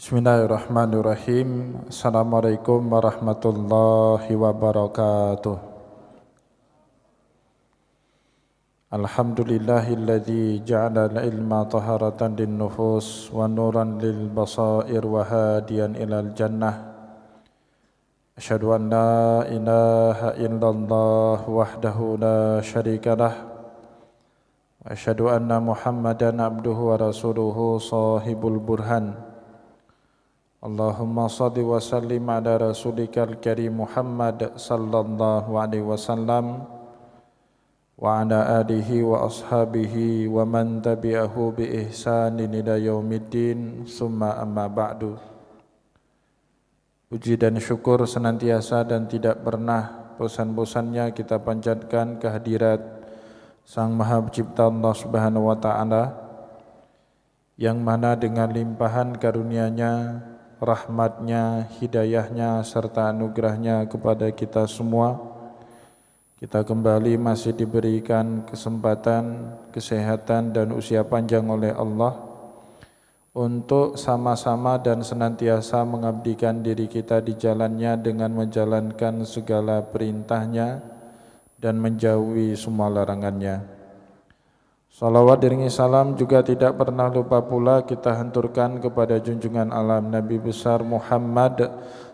Bismillahirrahmanirrahim. Assalamualaikum warahmatullahi wabarakatuh. Alhamdulillahilladzi ja'ala al-ilma taharatan lin-nufus wa nuran lil-basair wa hadiyan ilal jannah. Asyhadu an la ilaha illallah wahdahu la syarika lah. Wa asyhadu anna Muhammadan abduhu wa rasuluhu sahibul burhan. Allahumma salli wa sallim ala rasulikal karim Muhammad sallallahu alaihi wasallam wa ala alihi wa ashabihi wa man tabi'ahu bi ihsanin ila yaumiddin summa amma ba'du. Puji dan syukur senantiasa dan tidak pernah bosan-bosannya kita panjatkan kehadirat Sang Maha Pencipta Allah Subhanahu wa taala yang mana dengan limpahan karunia-Nya, rahmatnya, hidayahnya, serta anugerahnya kepada kita semua, kita kembali masih diberikan kesempatan, kesehatan dan usia panjang oleh Allah untuk sama-sama dan senantiasa mengabdikan diri kita di jalannya dengan menjalankan segala perintahnya dan menjauhi semua larangannya. Salawat diringi salam juga tidak pernah lupa pula kita hanturkan kepada junjungan alam Nabi besar Muhammad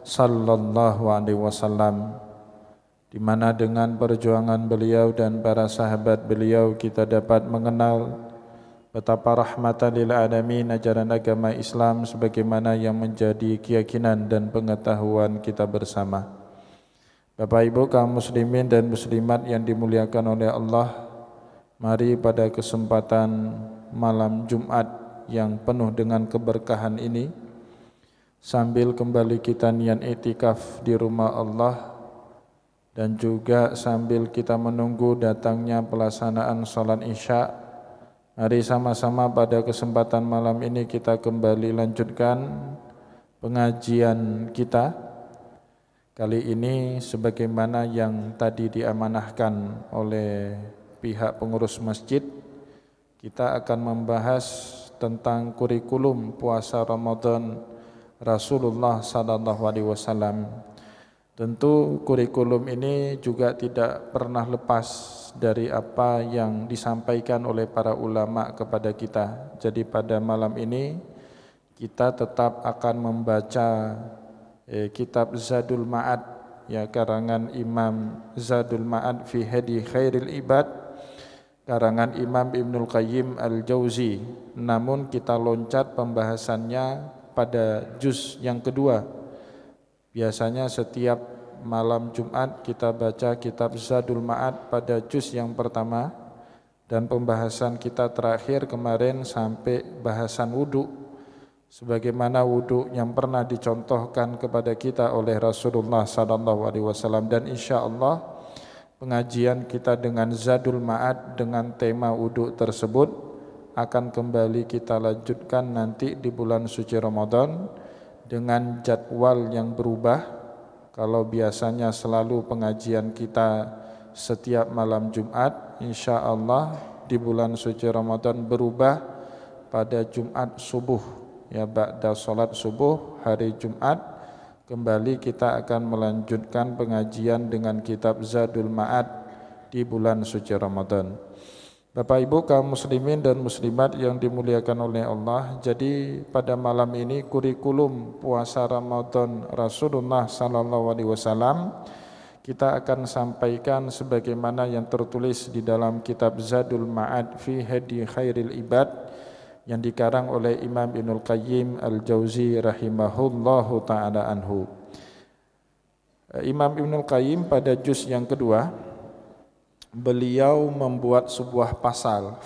sallallahu alaihi wasallam, di mana dengan perjuangan beliau dan para sahabat beliau kita dapat mengenal betapa rahmatan lil alamin ajaran agama Islam sebagaimana yang menjadi keyakinan dan pengetahuan kita bersama. Bapak Ibu kaum muslimin dan muslimat yang dimuliakan oleh Allah, mari pada kesempatan malam Jumat yang penuh dengan keberkahan ini, sambil kembali kita niat iktikaf di rumah Allah dan juga sambil kita menunggu datangnya pelaksanaan salat Isya, mari sama-sama pada kesempatan malam ini kita kembali lanjutkan pengajian kita. Kali ini sebagaimana yang tadi diamanahkan oleh pihak pengurus masjid, kita akan membahas tentang kurikulum puasa Ramadan Rasulullah sallallahu alaihi wasallam. Tentu kurikulum ini juga tidak pernah lepas dari apa yang disampaikan oleh para ulama kepada kita. Jadi pada malam ini kita tetap akan membaca kitab Zadul Ma'ad, ya, karangan Imam Zadul Ma'ad fi Hadi Khairil Ibad, karangan Imam Ibnul Qayyim Al-Jauzi. Namun kita loncat pembahasannya pada juz yang kedua. Biasanya setiap malam Jumat kita baca kitab Zadul Ma'ad pada juz yang pertama, dan pembahasan kita terakhir kemarin sampai bahasan wudu, sebagaimana wudu yang pernah dicontohkan kepada kita oleh Rasulullah sallallahu alaihi wasallam. Dan insyaallah pengajian kita dengan Zadul Ma'ad dengan tema wudu tersebut akan kembali kita lanjutkan nanti di bulan suci Ramadan dengan jadwal yang berubah. Kalau biasanya selalu pengajian kita setiap malam Jumat, insyaallah di bulan suci Ramadan berubah pada Jumat subuh, ya, ba'da salat subuh hari Jumat kembali kita akan melanjutkan pengajian dengan kitab Zadul Ma'ad di bulan suci Ramadan. Bapak Ibu kaum muslimin dan muslimat yang dimuliakan oleh Allah, jadi pada malam ini kurikulum puasa Ramadan Rasulullah sallallahu alaihi wasallam kita akan sampaikan sebagaimana yang tertulis di dalam kitab Zadul Ma'ad fi Hadi Khairil Ibad yang dikarang oleh Imam Ibnul Qayyim Al-Jauzi rahimahullahu ta'ala anhu. Imam Ibnul Qayyim pada juz yang kedua, beliau membuat sebuah fasal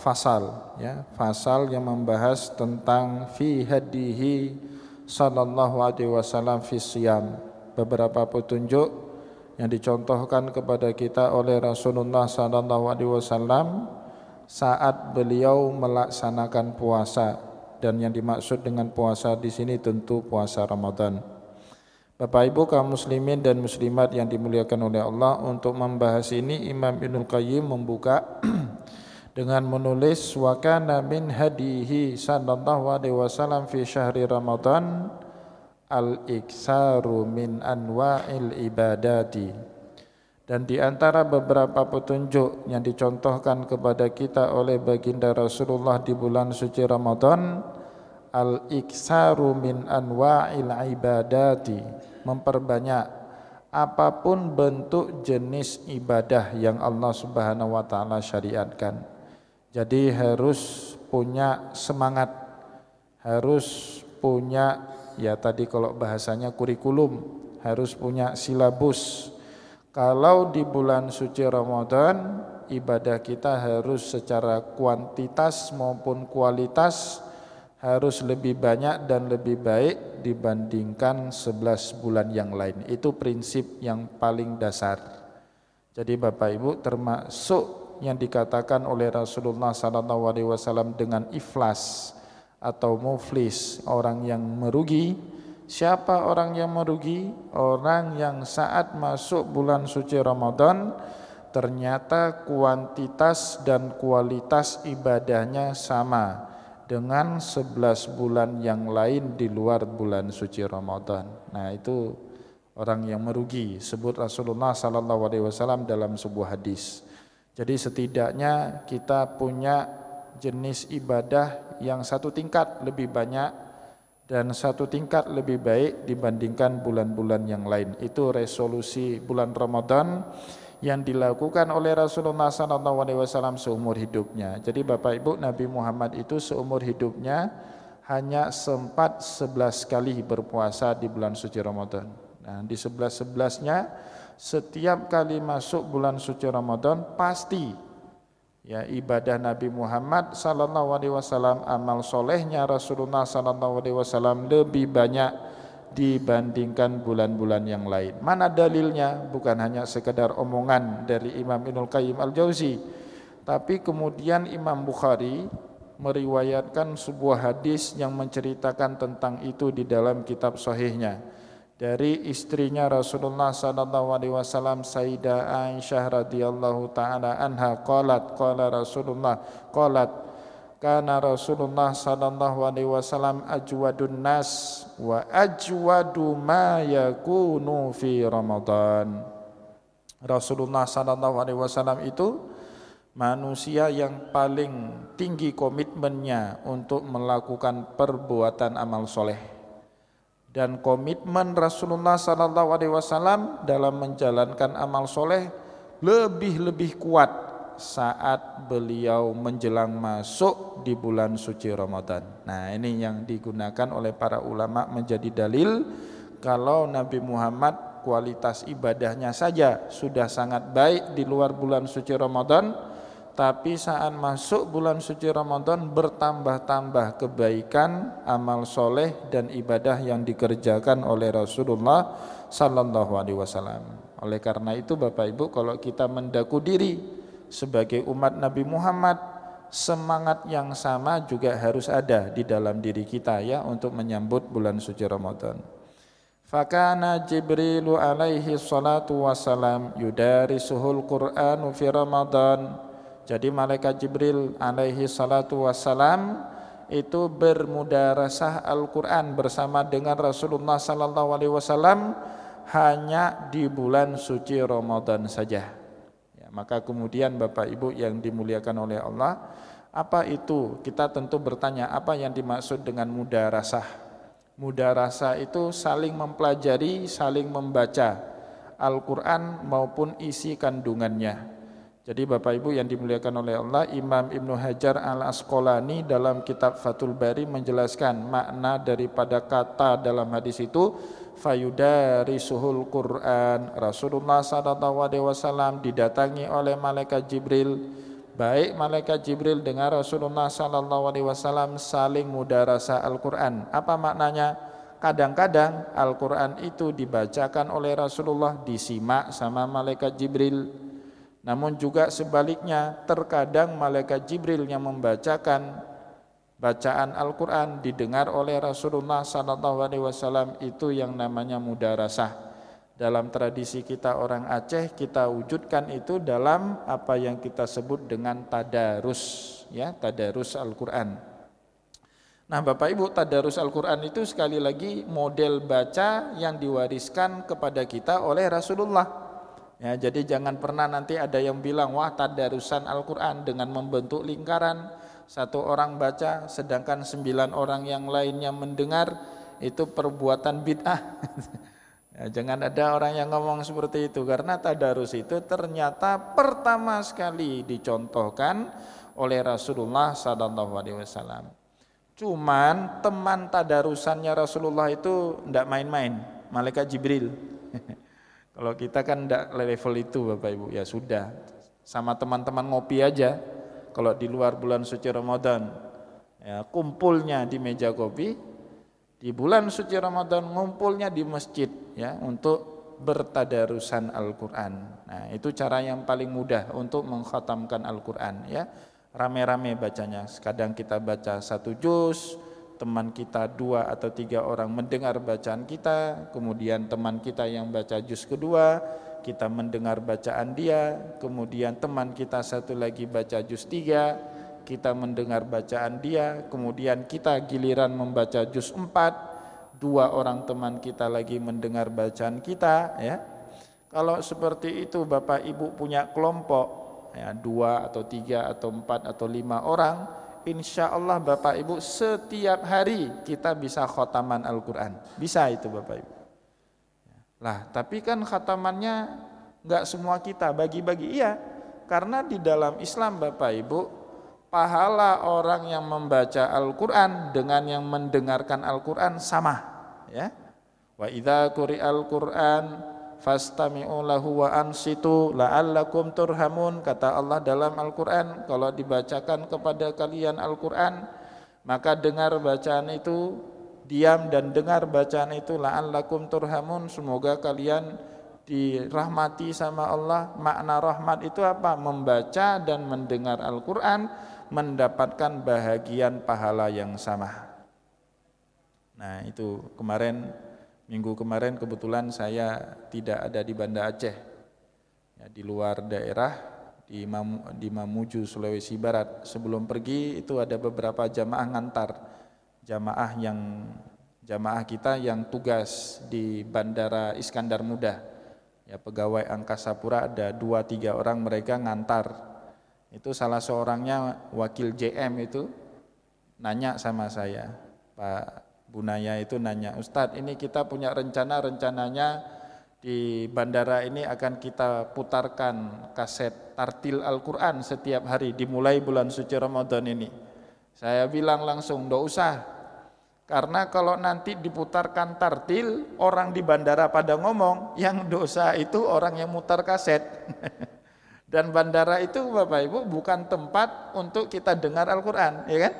yang membahas tentang fi hadihi sallallahu alaihi wasallam fi siyam, beberapa petunjuk yang dicontohkan kepada kita oleh Rasulullah sallallahu alaihi wasallam saat beliau melaksanakan puasa, dan yang dimaksud dengan puasa di sini tentu puasa Ramadan. Bapak Ibu kaum muslimin dan muslimat yang dimuliakan oleh Allah, untuk membahas ini Imam Ibnul Qayyim membuka dengan menulis wa kana min hadihi sallallahu alaihi wasallam fi syahri Ramadan al-iksaru min anwa'il ibadati. Dan di antara beberapa petunjuk yang dicontohkan kepada kita oleh baginda Rasulullah di bulan suci Ramadan, al-iksaru min anwa'il ibadati, memperbanyak apapun bentuk jenis ibadah yang Allah Subhanahu wa taala syariatkan. Jadi harus punya semangat, harus punya, ya tadi kalau bahasanya kurikulum, harus punya silabus. Kalau di bulan suci Ramadan ibadah kita harus secara kuantitas maupun kualitas harus lebih banyak dan lebih baik dibandingkan 11 bulan yang lain. Itu prinsip yang paling dasar. Jadi Bapak Ibu, termasuk yang dikatakan oleh Rasulullah SAW dengan iflas atau muflis, orang yang merugi. Siapa orang yang merugi? Orang yang saat masuk bulan suci Ramadan ternyata kuantitas dan kualitas ibadahnya sama dengan 11 bulan yang lain di luar bulan suci Ramadan. Nah, itu orang yang merugi, sebut Rasulullah SAW dalam sebuah hadis. Jadi setidaknya kita punya jenis ibadah yang satu tingkat lebih banyak dan satu tingkat lebih baik dibandingkan bulan-bulan yang lain. Itu resolusi bulan Ramadan yang dilakukan oleh Rasulullah SAW seumur hidupnya. Jadi Bapak Ibu, Nabi Muhammad itu seumur hidupnya hanya sempat 11 kali berpuasa di bulan suci Ramadan. Nah, di 11-11-nya setiap kali masuk bulan suci Ramadan pasti ya ibadah Nabi Muhammad SAW, amal solehnya Rasulullah SAW lebih banyak dibandingkan bulan-bulan yang lain. Mana dalilnya? Bukan hanya sekedar omongan dari Imam Ibnul Qayyim Al-Jauzi, tapi kemudian Imam Bukhari meriwayatkan sebuah hadis yang menceritakan tentang itu di dalam kitab sahihnya dari istrinya Rasulullah SAW, Sayyidah Aisyah radhiyallahu taala anha, qala Rasulullah kana Rasulullah SAW ajwadun nas wa ajwadu ma yakunu fi Ramadan. Rasulullah SAW itu manusia yang paling tinggi komitmennya untuk melakukan perbuatan amal soleh. Dan komitmen Rasulullah SAW dalam menjalankan amal soleh lebih kuat saat beliau menjelang masuk di bulan suci Ramadan. Nah, ini yang digunakan oleh para ulama menjadi dalil kalau Nabi Muhammad kualitas ibadahnya saja sudah sangat baik di luar bulan suci Ramadan, tapi saat masuk bulan suci Ramadan bertambah-tambah kebaikan, amal soleh dan ibadah yang dikerjakan oleh Rasulullah SAW. Oleh karena itu Bapak Ibu, kalau kita mendaku diri sebagai umat Nabi Muhammad, semangat yang sama juga harus ada di dalam diri kita ya untuk menyambut bulan suci Ramadan. Fakana Jibrilu alaihi salatu wassalam yudarisuhul Qur'anu fi Ramadan. Jadi malaikat Jibril alaihi salatu wassalam itu bermudarasah Al-Quran bersama dengan Rasulullah sallallahu alaihi wasallam hanya di bulan suci Ramadan saja. Ya, maka kemudian Bapak Ibu yang dimuliakan oleh Allah, apa itu? Kita tentu bertanya apa yang dimaksud dengan mudarasah. Mudarasah itu saling mempelajari, saling membaca Al-Quran maupun isi kandungannya. Jadi Bapak Ibu yang dimuliakan oleh Allah, Imam Ibnu Hajar Al-Asqalani dalam kitab Fathul Bari menjelaskan makna daripada kata dalam hadis itu fayudarisuhul Quran. Rasulullah SAW didatangi oleh malaikat Jibril, baik malaikat Jibril dengan Rasulullah SAW saling mudarasah Al-Quran. Apa maknanya? Kadang-kadang Al-Quran itu dibacakan oleh Rasulullah, disimak sama malaikat Jibril. Namun juga sebaliknya, terkadang malaikat Jibril yang membacakan bacaan Al-Quran didengar oleh Rasulullah SAW, itu yang namanya mudarasah. Dalam tradisi kita orang Aceh, kita wujudkan itu dalam apa yang kita sebut dengan tadarus, ya, tadarus Al-Quran. Nah Bapak Ibu, tadarus Al-Quran itu sekali lagi model baca yang diwariskan kepada kita oleh Rasulullah. Ya, jadi jangan pernah nanti ada yang bilang, wah tadarusan Al-Quran dengan membentuk lingkaran, satu orang baca sedangkan 9 orang yang lainnya mendengar, itu perbuatan bid'ah. Ya, jangan ada orang yang ngomong seperti itu, karena tadarus itu ternyata pertama sekali dicontohkan oleh Rasulullah SAW. Cuman teman tadarusannya Rasulullah itu tidak main-main, malaikat Jibril. Kalau kita kan tidak level itu Bapak Ibu, ya sudah sama teman-teman ngopi aja. Kalau di luar bulan suci Ramadan, ya, kumpulnya di meja kopi. Di bulan suci Ramadan ngumpulnya di masjid, ya, untuk bertadarusan Al-Quran. Nah itu cara yang paling mudah untuk mengkhatamkan Al-Quran, ya. Rame-rame bacanya. Kadang kita baca 1 juz, teman kita 2 atau 3 orang mendengar bacaan kita, kemudian teman kita yang baca juz kedua, kita mendengar bacaan dia, kemudian teman kita satu lagi baca juz 3, kita mendengar bacaan dia, kemudian kita giliran membaca juz 4, 2 orang teman kita lagi mendengar bacaan kita, ya. Kalau seperti itu Bapak Ibu punya kelompok, ya, 2 atau 3 atau 4 atau 5 orang, insya Allah Bapak Ibu setiap hari kita bisa khataman Al-Quran. Bisa itu Bapak Ibu. Lah tapi kan khatamannya enggak semua kita bagi-bagi. Iya, karena di dalam Islam Bapak Ibu, pahala orang yang membaca Al-Quran dengan yang mendengarkan Al-Quran sama, ya. Wa idza quri'al Qur'an fastami'u lahu wa ansitu la'allakum turhamun, kata Allah dalam Al-Quran, kalau dibacakan kepada kalian Al-Quran maka dengar bacaan itu, diam dan dengar bacaan itu, la'allakum turhamun, semoga kalian dirahmati sama Allah. Makna rahmat itu apa? Membaca dan mendengar Al-Quran mendapatkan bahagian pahala yang sama. Nah itu minggu kemarin kebetulan saya tidak ada di Banda Aceh, ya, di luar daerah di Mamuju, Sulawesi Barat. Sebelum pergi itu ada beberapa jamaah ngantar, jamaah kita yang tugas di Bandara Iskandar Muda, ya, pegawai Angkasa Pura ada 2-3 orang, mereka ngantar. Itu salah seorangnya wakil JM itu nanya sama saya, Pak Bunaya itu nanya, Ustadz ini kita punya rencananya di bandara ini akan kita putarkan kaset tartil Al-Quran setiap hari dimulai bulan suci Ramadan ini. Saya bilang langsung, nggak usah, karena kalau nanti diputarkan tartil orang di bandara pada ngomong yang dosa itu orang yang mutar kaset. Dan bandara itu Bapak Ibu bukan tempat untuk kita dengar Al-Quran, ya kan?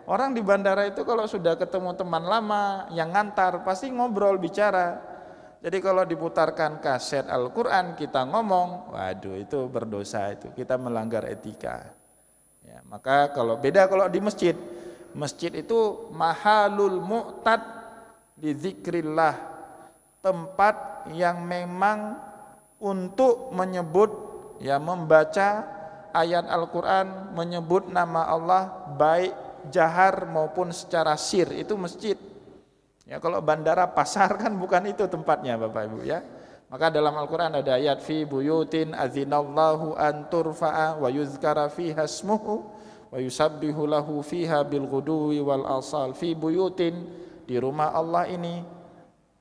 Orang di bandara itu kalau sudah ketemu teman lama yang ngantar pasti ngobrol, bicara. Jadi kalau diputarkan kaset Al-Quran kita ngomong, waduh itu berdosa, itu kita melanggar etika. Ya, maka kalau di masjid itu mahalul mu'tad di dzikrillah, tempat yang memang untuk menyebut, ya, membaca ayat Al-Quran, menyebut nama Allah baik jahar maupun secara sir, itu masjid. Ya, kalau bandara, pasar kan bukan itu tempatnya Bapak Ibu, ya. Maka dalam Al-Quran ada ayat fi buyutin azinallahu an turfa'a wa yuzkara fiha ismuhu wa yusabbihu lahu fiha bil ghuduwi wal asal. Fi buyutin, di rumah Allah ini,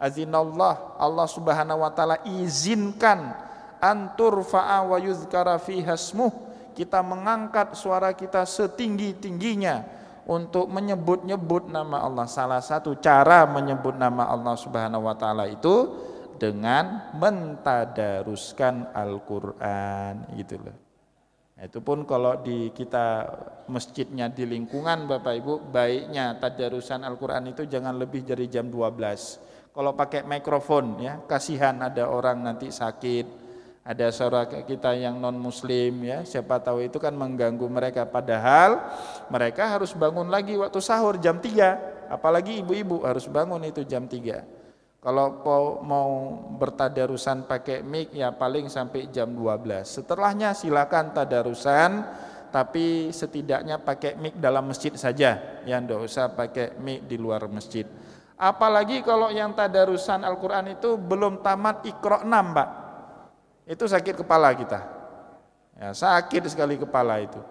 azinallah, Allah Subhanahu wa taala izinkan, antur fa'a wa yuzkara fiha ismuh, kita mengangkat suara kita setinggi-tingginya untuk menyebut-nyebut nama Allah. Salah satu cara menyebut nama Allah Subhanahu wa taala itu dengan mentadaruskan Al-Qur'an, gitu loh. Nah, itu pun kalau di kita masjidnya di lingkungan Bapak Ibu, baiknya tadarusan Al-Qur'an itu jangan lebih dari jam 12. Kalau pakai mikrofon, ya, kasihan ada orang nanti sakit, ada saudara kita yang non muslim, ya, siapa tahu itu kan mengganggu mereka, padahal mereka harus bangun lagi waktu sahur jam 3, apalagi ibu-ibu harus bangun itu jam 3. Kalau mau bertadarusan pakai mic ya paling sampai jam 12. Setelahnya silakan tadarusan, tapi setidaknya pakai mic dalam masjid saja, ya enggak usah pakai mic di luar masjid. Apalagi kalau yang tadarusan Al-Quran itu belum tamat Iqra 6, Pak. Itu sakit kepala kita. Ya, sakit sekali kepala itu.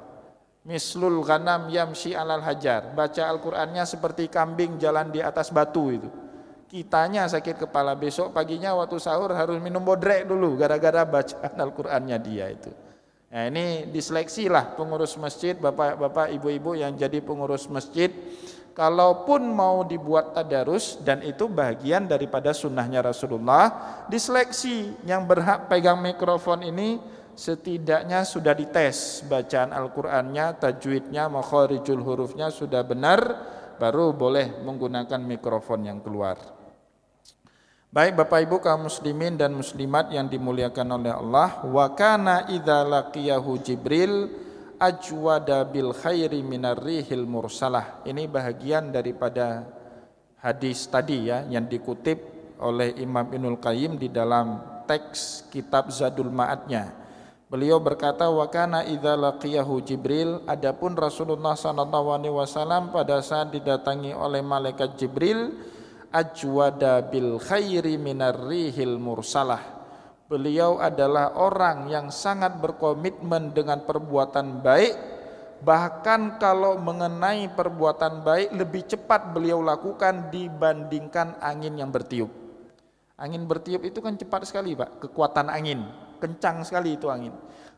Mislul ghanam yamshi alal hajar. Baca Al-Qur'annya seperti kambing jalan di atas batu itu. Kitanya sakit kepala, besok paginya waktu sahur harus minum bodrek dulu gara-gara bacaan Al-Qur'annya dia itu. Nah, ini diseleksi lah pengurus masjid, bapak-bapak, ibu-ibu yang jadi pengurus masjid. Kalaupun mau dibuat tadarus, dan itu bagian daripada sunnahnya Rasulullah, diseleksi yang berhak pegang mikrofon ini setidaknya sudah dites bacaan Al-Qur'annya, tajwidnya, makharijul hurufnya sudah benar, baru boleh menggunakan mikrofon yang keluar. Baik Bapak Ibu kaum muslimin dan muslimat yang dimuliakan oleh Allah, wa kana idza laqiyahu Jibril ajwada bil khairi minar rihil mursalah. Ini bahagian daripada hadis tadi ya yang dikutip oleh Imam Ibnul Qayyim di dalam teks kitab Zadul Ma'adnya. Beliau berkata, wa kana idza laqiyahu Jibril, adapun Rasulullah SAW pada saat didatangi oleh malaikat Jibril, ajwada bil khairi minar rihil mursalah. Beliau adalah orang yang sangat berkomitmen dengan perbuatan baik, bahkan kalau mengenai perbuatan baik lebih cepat beliau lakukan dibandingkan angin yang bertiup. Angin bertiup itu kan cepat sekali Pak, kekuatan angin, kencang sekali itu angin.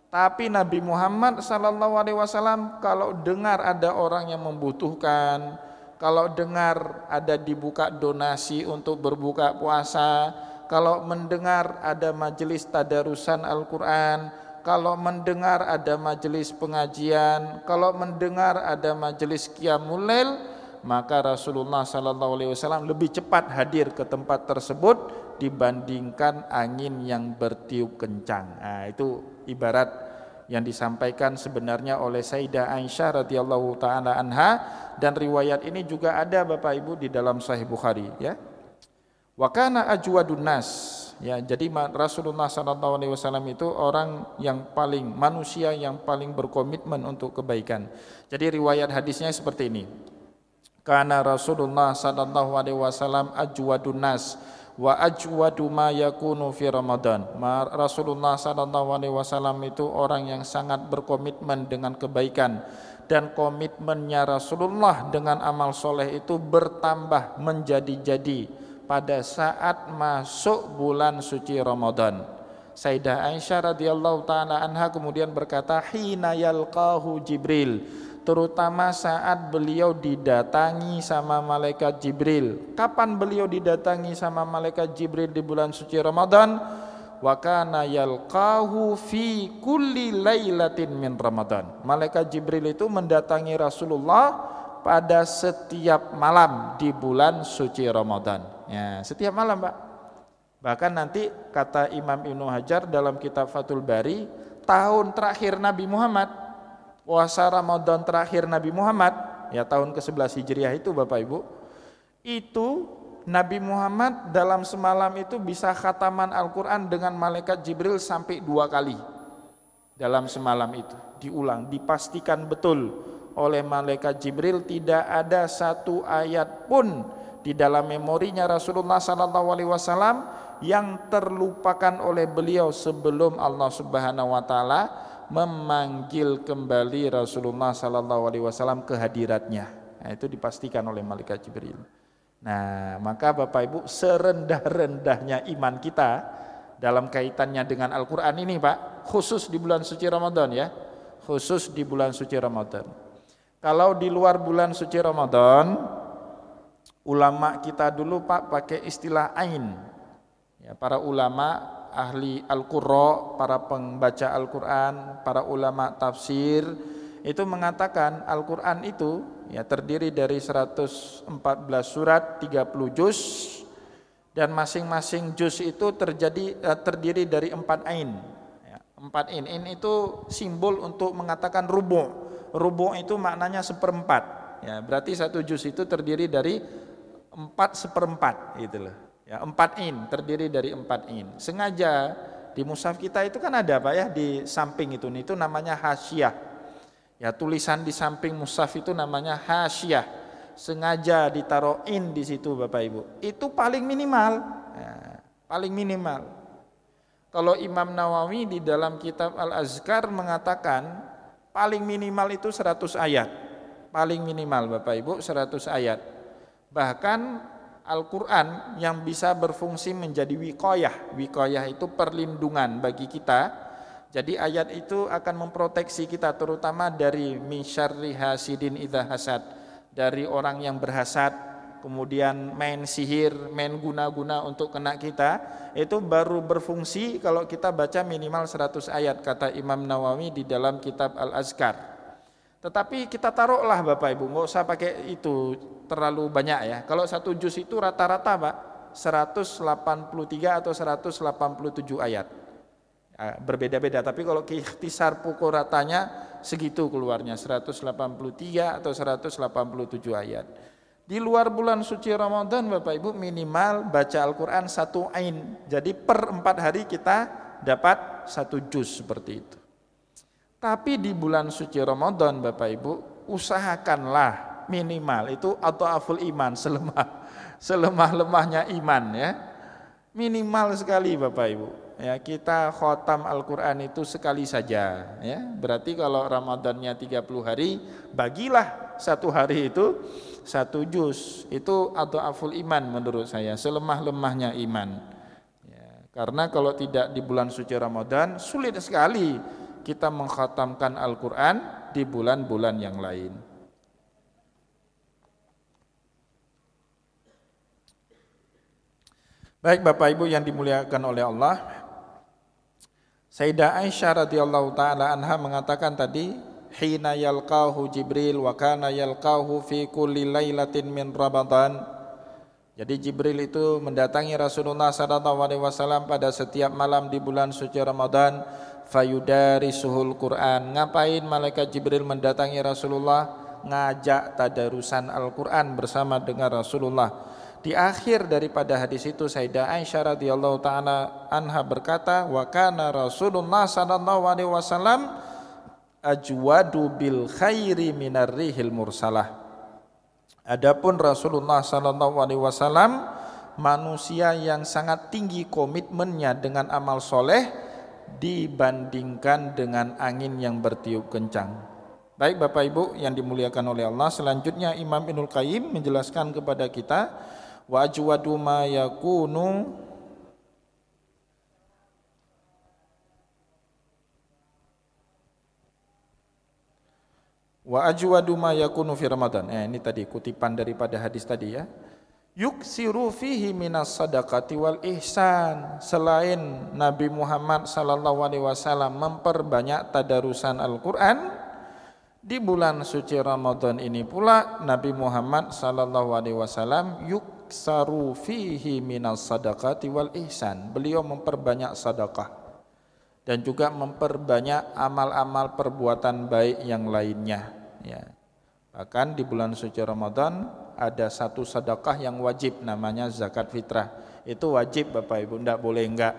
Tapi Nabi Muhammad SAW kalau dengar ada orang yang membutuhkan, kalau dengar ada dibuka donasi untuk berbuka puasa, kalau mendengar ada majelis tadarusan Al-Quran, kalau mendengar ada majelis pengajian, kalau mendengar ada majelis qiyamul lail, maka Rasulullah SAW lebih cepat hadir ke tempat tersebut dibandingkan angin yang bertiup kencang. Nah, itu ibarat yang disampaikan sebenarnya oleh Sayyidah Aisyah radhiyallahu taala anha, dan riwayat ini juga ada Bapak Ibu di dalam Sahih Bukhari ya. Wa kana ajwadun nas, ya, jadi Rasulullah SAW itu orang yang paling, manusia yang paling berkomitmen untuk kebaikan. Jadi riwayat hadisnya seperti ini. Kana Rasulullah SAW ajwadun nas wa ajwadu ma yakunu fi Ramadan. Rasulullah SAW itu orang yang sangat berkomitmen dengan kebaikan, dan komitmennya Rasulullah dengan amal soleh itu bertambah menjadi-jadi pada saat masuk bulan suci Ramadan. Sayyidah Aisyah radhiyallahu taala anha kemudian berkata, hina yalqahu Jibril, terutama saat beliau didatangi sama malaikat Jibril. Kapan beliau didatangi sama malaikat Jibril di bulan suci Ramadan? Wa kana yalqahu fi kulli lailatin min Ramadan. Malaikat Jibril itu mendatangi Rasulullah pada setiap malam di bulan suci Ramadan. Ya, setiap malam Pak. Bahkan nanti kata Imam Ibnu Hajar dalam kitab Fathul Bari, tahun terakhir Nabi Muhammad, puasa Ramadan terakhir Nabi Muhammad, ya tahun ke-11 Hijriah itu Bapak Ibu, itu Nabi Muhammad dalam semalam itu bisa khataman Al-Quran dengan malaikat Jibril sampai 2 kali dalam semalam itu. Diulang, dipastikan betul oleh malaikat Jibril, tidak ada satu ayat pun di dalam memorinya Rasulullah SAW yang terlupakan oleh beliau sebelum Allah Subhanahu Wa Taala memanggil kembali Rasulullah SAW ke hadiratnya. Nah, itu dipastikan oleh malaikat Jibril. Nah, maka Bapak Ibu, serendah-rendahnya iman kita dalam kaitannya dengan Al-Quran ini Pak, khusus di bulan suci Ramadan ya, khusus di bulan suci Ramadan. Kalau di luar bulan suci Ramadan, ulama kita dulu Pak pakai istilah ain. Ya, para ulama ahli Al-Qurra, para pembaca Al-Quran, para ulama tafsir itu mengatakan Al-Quran itu ya terdiri dari 114 surat, 30 juz, dan masing-masing juz itu terdiri dari 4 ain. Ya, 4 ain. Ain itu simbol untuk mengatakan rubu'. Rubu' itu maknanya seperempat. Ya, berarti satu juz itu terdiri dari 4/4 gitu loh. Ya, 4 ain terdiri dari 4 ain. Sengaja di mushaf kita itu kan ada Pak ya di samping itu namanya hasyiyah. Ya, tulisan di samping mushaf itu namanya hasyah. Sengaja ditaruhin di situ Bapak Ibu. Itu paling minimal. Ya, paling minimal. Kalau Imam Nawawi di dalam kitab Al-Azkar mengatakan paling minimal itu 100 ayat. Paling minimal Bapak Ibu 100 ayat. Bahkan Al-Quran yang bisa berfungsi menjadi wiqayah. Wiqayah itu perlindungan bagi kita. Jadi ayat itu akan memproteksi kita terutama dari min syarri hasidin idza hasad, dari orang yang berhasad, kemudian main sihir, main guna-guna untuk kena kita, itu baru berfungsi kalau kita baca minimal 100 ayat kata Imam Nawawi di dalam kitab Al-Azkar. Tetapi kita taruhlah Bapak Ibu, nggak usah pakai itu terlalu banyak ya. Kalau satu juz itu rata-rata Pak 183 atau 187 ayat. Berbeda-beda, tapi kalau ikhtisar pukul ratanya segitu keluarnya 183 atau 187 ayat. Di luar bulan suci Ramadan Bapak Ibu minimal baca Al-Quran 1 ain. Jadi per 4 hari kita dapat 1 juz seperti itu. Tapi di bulan suci Ramadan Bapak Ibu usahakanlah minimal itu adhaful iman, selemah-lemahnya iman ya. Minimal sekali Bapak Ibu. Ya, kita khotam Al-Quran itu sekali saja ya. Berarti kalau Ramadannya 30 hari, bagilah 1 hari itu 1 juz. Itu adhaful iman menurut saya, selemah-lemahnya iman ya. Karena kalau tidak di bulan suci Ramadan sulit sekali kita mengkhatamkan Al-Quran di bulan-bulan yang lain. Baik Bapak Ibu yang dimuliakan oleh Allah, Sayyidah Aisyah radhiyallahu taala anha mengatakan tadi, hina yalqahu Jibril wa kana yalqahu fi kulli lailatin min Ramadan. Jadi Jibril itu mendatangi Rasulullah sallallahu alaihi wasallam pada setiap malam di bulan suci Ramadan, fayudarisuhul Quran. Ngapain malaikat Jibril mendatangi Rasulullah? Ngajak tadarusan Al-Quran bersama dengan Rasulullah. Di akhir daripada hadis itu Sayyidah Aisyah radhiyallahu taala anha berkata, wa kana Rasulullah sallallahu alaihi wasallam ajwadu bil khairi minar rihil mursalah. Adapun Rasulullah sallallahu alaihi wasallam manusia yang sangat tinggi komitmennya dengan amal soleh dibandingkan dengan angin yang bertiup kencang. Baik Bapak Ibu yang dimuliakan oleh Allah, selanjutnya Imam Ibnul Qayyim menjelaskan kepada kita, wa ajwadu ma yakunu fi Ramadan. Ini tadi kutipan daripada hadis tadi ya. Yuksiru fihi minas sadaqati wal ihsan. Selain Nabi Muhammad sallallahu alaihi wasallam memperbanyak tadarusan Al-Qur'an, di bulan suci Ramadan ini pula Nabi Muhammad sallallahu alaihi wasallam yuksaru fihi minas sadaqati wal ihsan. Beliau memperbanyak sedekah dan juga memperbanyak amal-amal perbuatan baik yang lainnya ya. Bahkan di bulan suci Ramadan ada satu sedekah yang wajib, namanya zakat fitrah. Itu wajib Bapak Ibu, tidak boleh enggak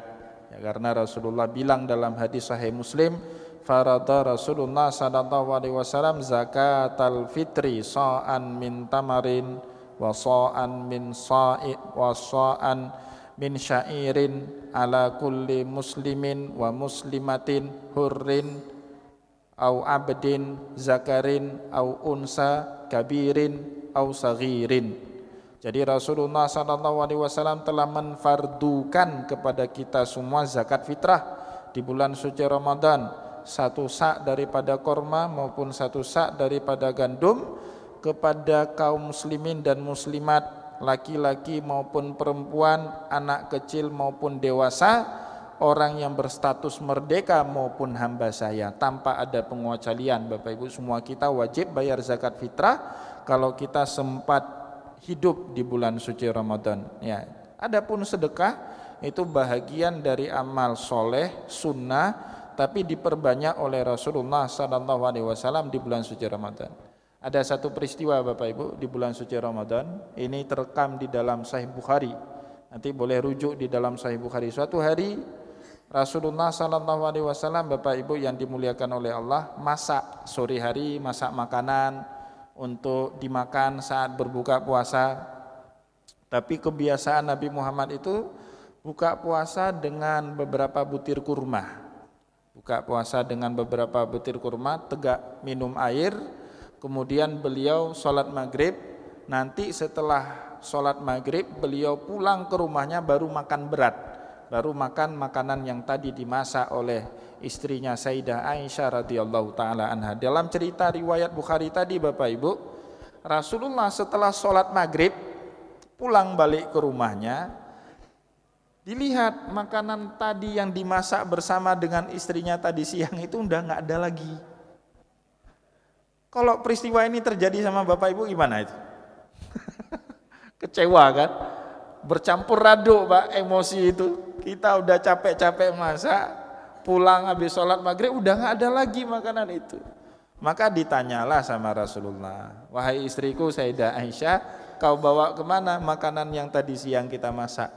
ya, karena Rasulullah bilang dalam hadis sahih Muslim, farada Rasulullah sallallahu alaihi wasallam zakatal fitri sa'an min tamarin wa sa'an min sa'i wa sa'an min syairin ala kulli muslimin wa muslimatin hurrin au abdin zakarin au unsa kabirin au saghirin. Jadi Rasulullah sallallahu alaihi wasallam telah menfardukan kepada kita semua zakat fitrah di bulan suci Ramadan, 1 sa' daripada korma maupun 1 sa' daripada gandum kepada kaum muslimin dan muslimat, laki-laki maupun perempuan, anak kecil maupun dewasa, orang yang berstatus merdeka maupun hamba saya, tanpa ada pengecualian. Bapak Ibu semua kita wajib bayar zakat fitrah kalau kita sempat hidup di bulan suci Ramadan ya. Adapun sedekah itu bahagian dari amal soleh sunnah, tapi diperbanyak oleh Rasulullah sallallahu alaihi wasallam di bulan suci Ramadan. Ada satu peristiwa Bapak Ibu di bulan suci Ramadan, ini terekam di dalam Sahih Bukhari. Nanti boleh rujuk di dalam Sahih Bukhari. Suatu hari Rasulullah SAW, Bapak Ibu yang dimuliakan oleh Allah, masak sore hari, masak makanan untuk dimakan saat berbuka puasa. Tapi kebiasaan Nabi Muhammad itu buka puasa dengan beberapa butir kurma. Buka puasa dengan beberapa butir kurma, tegak minum air, kemudian beliau sholat maghrib. Nanti setelah sholat maghrib beliau pulang ke rumahnya baru makan berat, baru makan makanan yang tadi dimasak oleh istrinya Sayyidah Aisyah radhiyallahu taala anha. Dalam cerita riwayat Bukhari tadi Bapak Ibu, Rasulullah setelah sholat maghrib pulang balik ke rumahnya, dilihat makanan tadi yang dimasak bersama dengan istrinya tadi siang itu udah nggak ada lagi. Kalau peristiwa ini terjadi sama Bapak Ibu gimana itu? Kecewa kan? Bercampur aduk Pak emosi itu. Kita udah capek-capek masak, pulang habis sholat maghrib udah nggak ada lagi makanan itu. Maka ditanyalah sama Rasulullah, wahai istriku Sayyidah Aisyah, kau bawa kemana makanan yang tadi siang kita masak?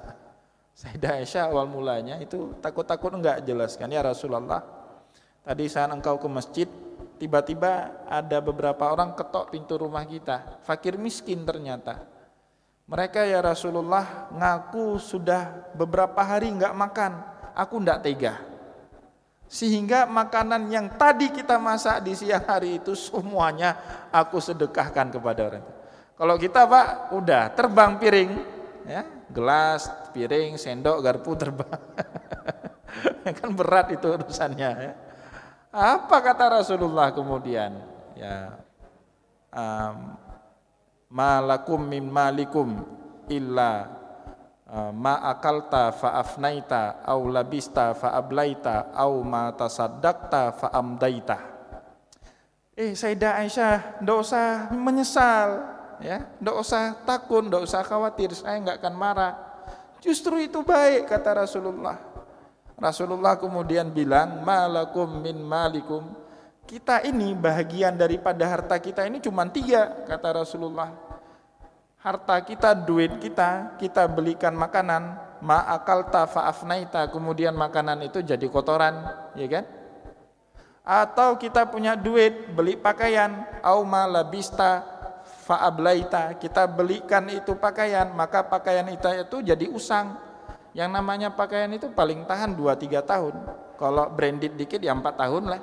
Sayyidah Aisyah awal mulanya itu takut-takut enggak jelaskan, ya Rasulullah, tadi saat engkau ke masjid tiba-tiba ada beberapa orang ketok pintu rumah kita, fakir miskin ternyata. Mereka ya Rasulullah ngaku sudah beberapa hari enggak makan, aku enggak tega. Sehingga makanan yang tadi kita masak di siang hari itu semuanya aku sedekahkan kepada orang. Kalau kita Pak udah terbang piring, ya, gelas, piring, sendok, garpu terbang. Kan berat itu urusannya. Ya. Apa kata Rasulullah kemudian? Ya, malakum min malikum illa ma akalta fa afnaita au labista fa ablaita au ma tasaddaqta fa amdaita. Sayyidah Aisyah, enggak usah menyesal, ya, enggak usah takut, enggak usah khawatir, saya enggak akan marah. Justru itu baik kata Rasulullah. Rasulullah kemudian bilang, malakum min malikum. Kita ini bahagian daripada harta kita ini cuma 3 kata Rasulullah. Harta kita, duit kita, kita belikan makanan, ma'akalta fa'afnaita, kemudian makanan itu jadi kotoran, ya kan? Atau kita punya duit, beli pakaian, au ma labista fa'ablaita, kita belikan itu pakaian, maka pakaian itu jadi usang. Yang namanya pakaian itu paling tahan 2-3 tahun, kalau branded dikit ya 4 tahun lah.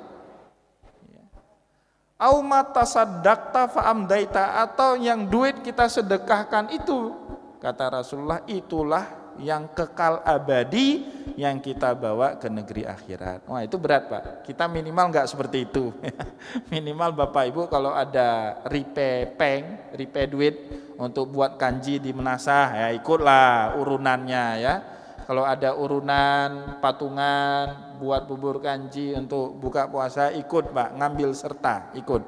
Au matasaddaqta fa'amdaita, atau yang duit kita sedekahkan itu, kata Rasulullah, itulah yang kekal abadi yang kita bawa ke negeri akhirat. Wah itu berat Pak, kita minimal enggak seperti itu. Minimal Bapak Ibu kalau ada ripe duit untuk buat kanji di Menasah, ya ikutlah urunannya ya. Kalau ada urunan patungan buat bubur kanji untuk buka puasa, ikut Pak, ngambil serta, ikut.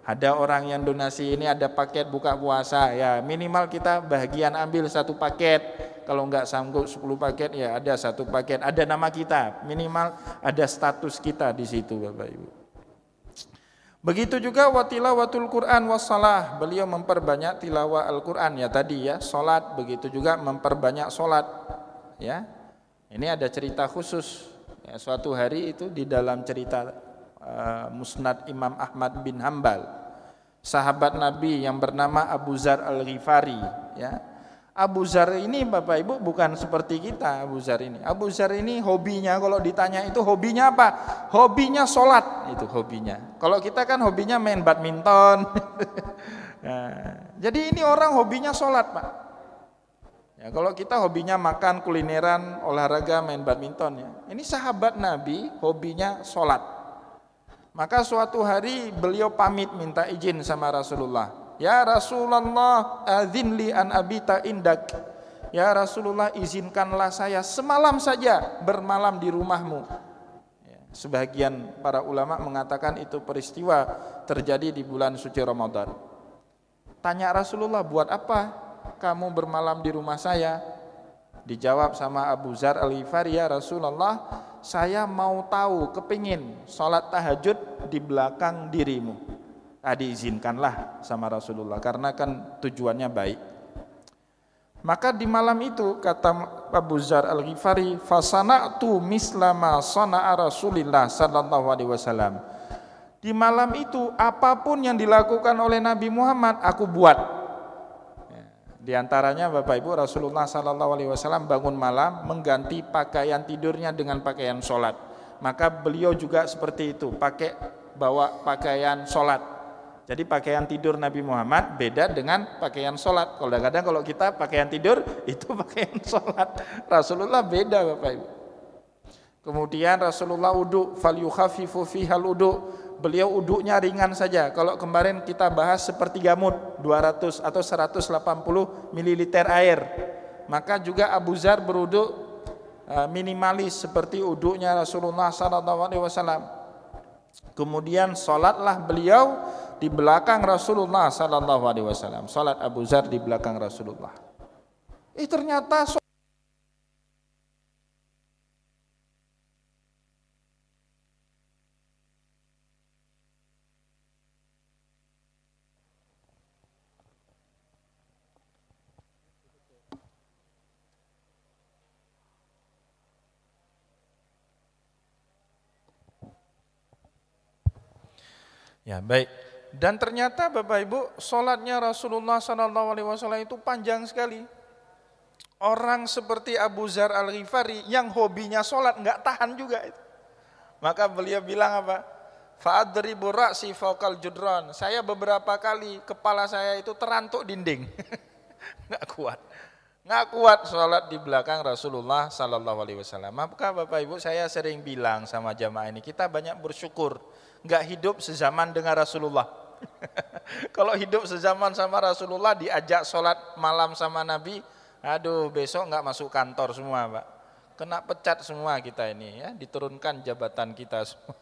Ada orang yang donasi ini ada paket buka puasa, ya minimal kita bagian ambil 1 paket. Kalau enggak sanggup 10 paket ya ada 1 paket, ada nama kita, minimal ada status kita di situ Bapak Ibu. Begitu juga watilawatul Quran wassalah, beliau memperbanyak tilawah Al-Quran ya tadi ya, salat, begitu juga memperbanyak salat. Ya, ini ada cerita khusus. Ya, suatu hari itu di dalam cerita Musnad Imam Ahmad bin Hambal, sahabat Nabi yang bernama Abu Zar Al-Ghifari. Ya, Abu Zar ini Bapak Ibu bukan seperti kita. Abu Zar ini hobinya, kalau ditanya itu hobinya apa? Hobinya sholat, itu hobinya. Kalau kita kan hobinya main badminton. Nah, jadi ini orang hobinya sholat Pak. Ya, kalau kita hobinya makan, kulineran, olahraga, main badminton ya. Ini sahabat Nabi hobinya sholat. Maka suatu hari beliau pamit minta izin sama Rasulullah. Ya Rasulullah, adzinli an abita indak. Ya Rasulullah, izinkanlah saya semalam saja bermalam di rumahmu. Ya, sebagian para ulama mengatakan itu peristiwa terjadi di bulan suci Ramadan. Tanya Rasulullah, buat apa kamu bermalam di rumah saya? Dijawab sama Abu Zar Al-Ghifari, ya Rasulullah, saya mau tahu, kepingin sholat tahajud di belakang dirimu. Diizinkanlah sama Rasulullah, karena kan tujuannya baik. Maka di malam itu kata Abu Dzar Al-Ghifari, fasana'tu misla ma sana'a Rasulillah sallallahu alaihi wasallam. Di malam itu apapun yang dilakukan oleh Nabi Muhammad aku buat. Di antaranya Bapak Ibu, Rasulullah sallallahu alaihi wasallam bangun malam mengganti pakaian tidurnya dengan pakaian sholat. Maka beliau juga seperti itu, bawa pakaian sholat. Jadi pakaian tidur Nabi Muhammad beda dengan pakaian sholat. Kadang-kadang kalau kita pakaian tidur itu pakaian sholat. Rasulullah beda Bapak Ibu. Kemudian Rasulullah wudu, falyukhaffifu fihal wudu. Beliau wudunya ringan saja. Kalau kemarin kita bahas sepertiga mud, 200 atau 180 ml air. Maka juga Abu Dzar berwudu minimalis seperti wudunya Rasulullah SAW. Kemudian sholatlah beliau di belakang Rasulullah SAW. Sholat Abu Dzar di belakang Rasulullah. Ternyata ya baik. Dan ternyata Bapak Ibu, sholatnya Rasulullah SAW itu panjang sekali. Orang seperti Abu Dzar Al-Ghifari yang hobinya sholat nggak tahan juga itu. Maka beliau bilang apa? Fa'adribu ra'si fawqal judran. Saya beberapa kali kepala saya itu terantuk dinding. Nggak kuat sholat di belakang Rasulullah SAW. Maka Bapak Ibu, saya sering bilang sama jamaah ini, kita banyak bersyukur nggak hidup sezaman dengan Rasulullah. Kalau hidup sezaman sama Rasulullah, diajak sholat malam sama Nabi, aduh besok nggak masuk kantor semua Pak, kena pecat semua kita ini ya, diturunkan jabatan kita semua.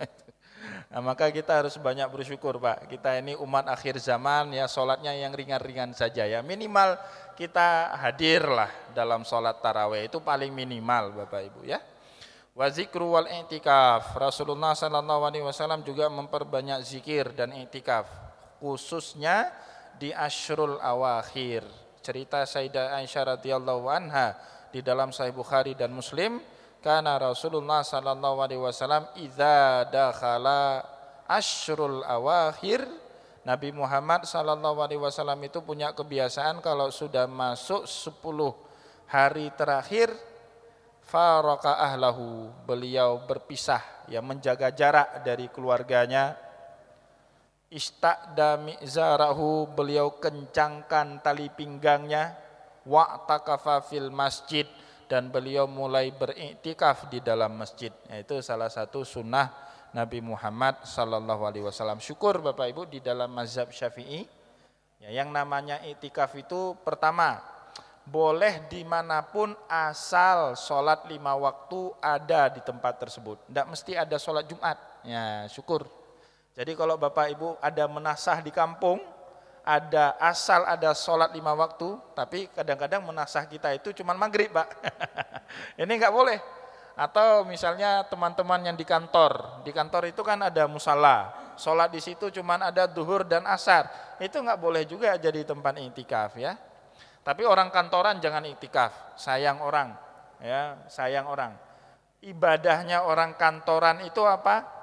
Nah, maka kita harus banyak bersyukur Pak, kita ini umat akhir zaman ya, sholatnya yang ringan-ringan saja ya, minimal kita hadirlah dalam sholat tarawih, itu paling minimal Bapak Ibu ya. Wa zikru wal i'tikaf. Rasulullah SAW juga memperbanyak zikir dan i'tikaf, khususnya di asyrul awakhir. Cerita Sayyidah Aisyah radhiyallahu anha di dalam Sahih Bukhari dan Muslim, kana Rasulullah SAW idza dakhala asyrul awakhir, Nabi Muhammad SAW itu punya kebiasaan kalau sudah masuk 10 hari terakhir, faraka ahlahu, beliau berpisah ya, menjaga jarak dari keluarganya. Istaqda mi'zarahu, beliau kencangkan tali pinggangnya. Wa'takafa fil masjid, dan beliau mulai beriktikaf di dalam masjid. Itu salah satu sunnah Nabi Muhammad SAW. Syukur Bapak Ibu, di dalam mazhab Syafi'i ya, yang namanya iktikaf itu pertama boleh dimanapun asal sholat 5 waktu ada di tempat tersebut. Tidak mesti ada sholat Jumat. Ya, syukur. Jadi kalau Bapak Ibu ada menasah di kampung, asal ada sholat 5 waktu, tapi kadang-kadang menasah kita itu cuma maghrib Pak. Ini enggak boleh. Atau misalnya teman-teman yang di kantor itu kan ada musala, sholat di situ cuma ada duhur dan asar. Itu enggak boleh juga jadi tempat iktikaf ya. Tapi orang kantoran jangan iktikaf, sayang orang, ya, sayang orang. Ibadahnya orang kantoran itu apa?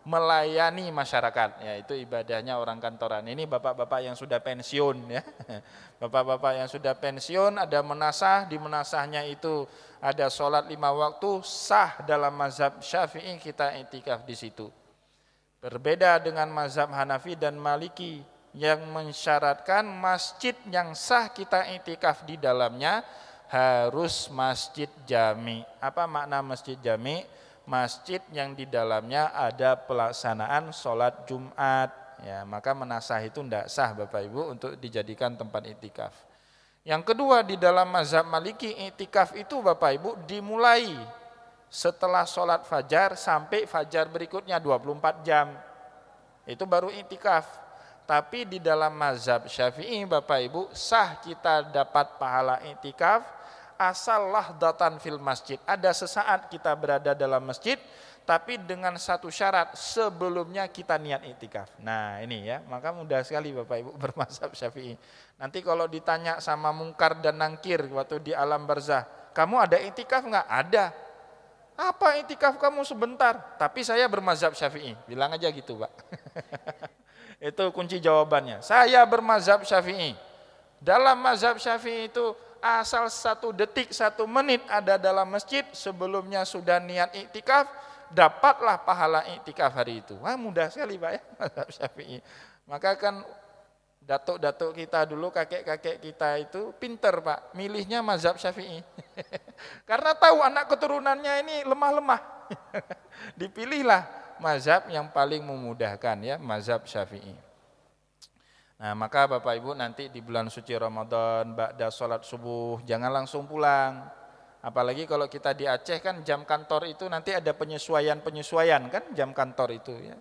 Melayani masyarakat, ya, itu ibadahnya orang kantoran. Ini bapak-bapak yang sudah pensiun, ya, bapak-bapak yang sudah pensiun ada menasah, di menasahnya itu ada sholat 5 waktu, sah dalam mazhab Syafi'i kita iktikaf di situ. Berbeda dengan mazhab Hanafi dan Maliki yang mensyaratkan masjid yang sah kita iktikaf di dalamnya harus masjid jami. Apa makna masjid jami? Masjid yang di dalamnya ada pelaksanaan sholat Jumat. Ya, maka menasah itu tidak sah Bapak Ibu untuk dijadikan tempat iktikaf. Yang kedua, di dalam mazhab Maliki, iktikaf itu Bapak Ibu dimulai setelah sholat fajar sampai fajar berikutnya 24 jam. Itu baru iktikaf. Tapi di dalam mazhab Syafi'i Bapak Ibu, sah kita dapat pahala iktikaf asal lahdatan fil masjid. Ada sesaat kita berada dalam masjid tapi dengan satu syarat, sebelumnya kita niat iktikaf. Nah ini ya, maka mudah sekali Bapak Ibu bermazhab Syafi'i. Nanti kalau ditanya sama mungkar dan nangkir waktu di alam barzah, kamu ada iktikaf enggak? Ada. Apa iktikaf kamu sebentar? Tapi saya bermazhab Syafi'i. Bilang aja gitu, Pak. Itu kunci jawabannya. Saya bermazhab Syafi'i. Dalam mazhab Syafi'i itu asal 1 detik 1 menit ada dalam masjid sebelumnya sudah niat iktikaf, dapatlah pahala iktikaf hari itu. Wah mudah sekali Pak ya mazhab Syafi'i. Maka kan datuk-datuk kita dulu, kakek-kakek kita itu pinter Pak, milihnya mazhab Syafi'i. Karena tahu anak keturunannya ini lemah-lemah. Dipilihlah mazhab yang paling memudahkan ya, mazhab Syafi'i. Nah maka Bapak Ibu nanti di bulan suci Ramadan ba'da sholat subuh jangan langsung pulang. Apalagi kalau kita di Aceh kan jam kantor itu nanti ada penyesuaian kan jam kantor itu ya.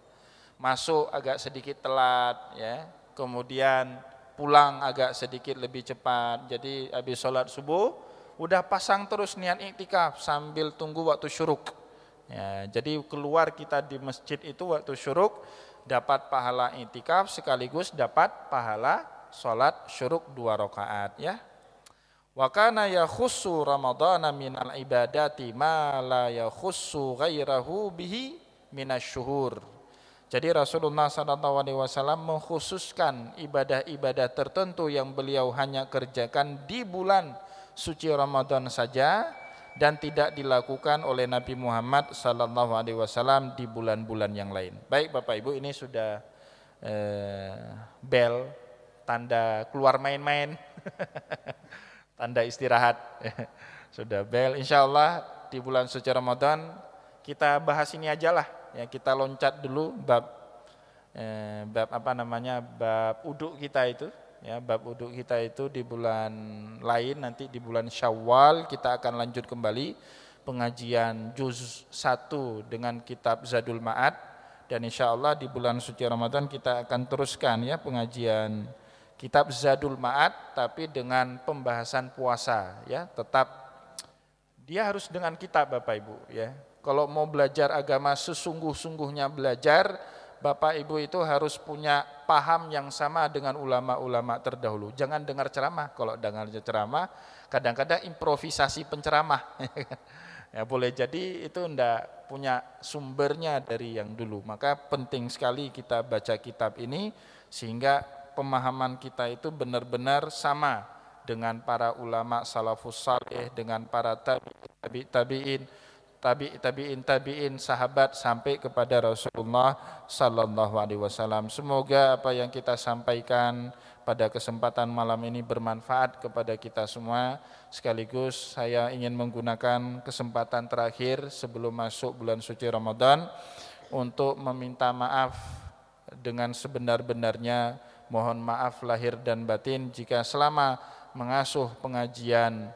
Masuk agak sedikit telat ya, kemudian pulang agak sedikit lebih cepat. Jadi habis sholat subuh udah pasang terus niat iktikaf sambil tunggu waktu syuruk. Ya, jadi keluar kita di masjid itu waktu syuruk dapat pahala iktikaf sekaligus dapat pahala sholat syuruk 2 rakaat ya. Wa kana yakhussu ramadhana minal ibadati ma la yakhussu ghairahu bihi minasyuhur. Jadi Rasulullah SAW mengkhususkan ibadah-ibadah tertentu yang beliau hanya kerjakan di bulan suci Ramadan saja dan tidak dilakukan oleh Nabi Muhammad SAW di bulan-bulan yang lain. Baik Bapak Ibu, ini sudah bel, tanda keluar main-main, tanda istirahat. Sudah bel, insya Allah di bulan suci Ramadan kita bahas ini aja lah. Ya, kita loncat dulu bab uduk kita itu. Ya, bab uduk kita itu di bulan lain, nanti di bulan Syawal kita akan lanjut kembali pengajian juz 1 dengan kitab Zadul Ma'ad, dan insya Allah di bulan suci Ramadan kita akan teruskan ya pengajian kitab Zadul Ma'ad tapi dengan pembahasan puasa ya. Tetap dia harus dengan kitab Bapak Ibu ya. Kalau mau belajar agama sesungguh-sungguhnya belajar, Bapak Ibu itu harus punya paham yang sama dengan ulama-ulama terdahulu. Jangan dengar ceramah. Kalau dengar ceramah, kadang-kadang improvisasi penceramah. Ya boleh jadi itu enggak punya sumbernya dari yang dulu. Maka penting sekali kita baca kitab ini sehingga pemahaman kita itu benar-benar sama dengan para ulama salafus saleh, dengan para tabi'in sahabat sampai kepada Rasulullah sallallahu alaihi wasallam. Semoga apa yang kita sampaikan pada kesempatan malam ini bermanfaat kepada kita semua. Sekaligus saya ingin menggunakan kesempatan terakhir sebelum masuk bulan suci Ramadan untuk meminta maaf dengan sebenar-benarnya. Mohon maaf lahir dan batin jika selama mengasuh pengajian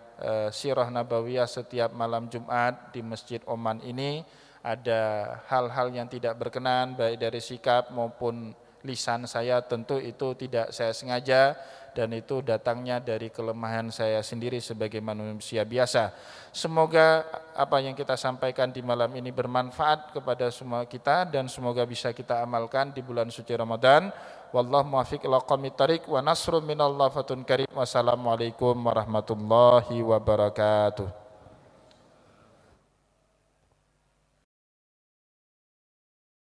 Sirah Nabawiyah setiap malam Jumat di Masjid Oman ini ada hal-hal yang tidak berkenan baik dari sikap maupun lisan saya, tentu itu tidak saya sengaja dan itu datangnya dari kelemahan saya sendiri sebagai manusia biasa. Semoga apa yang kita sampaikan di malam ini bermanfaat kepada semua kita dan semoga bisa kita amalkan di bulan suci Ramadan. Wallahu muwaffiq ila aqwamit thariq wa nasrun minallahi fatun karim. Wassalamualaikum warahmatullahi wabarakatuh.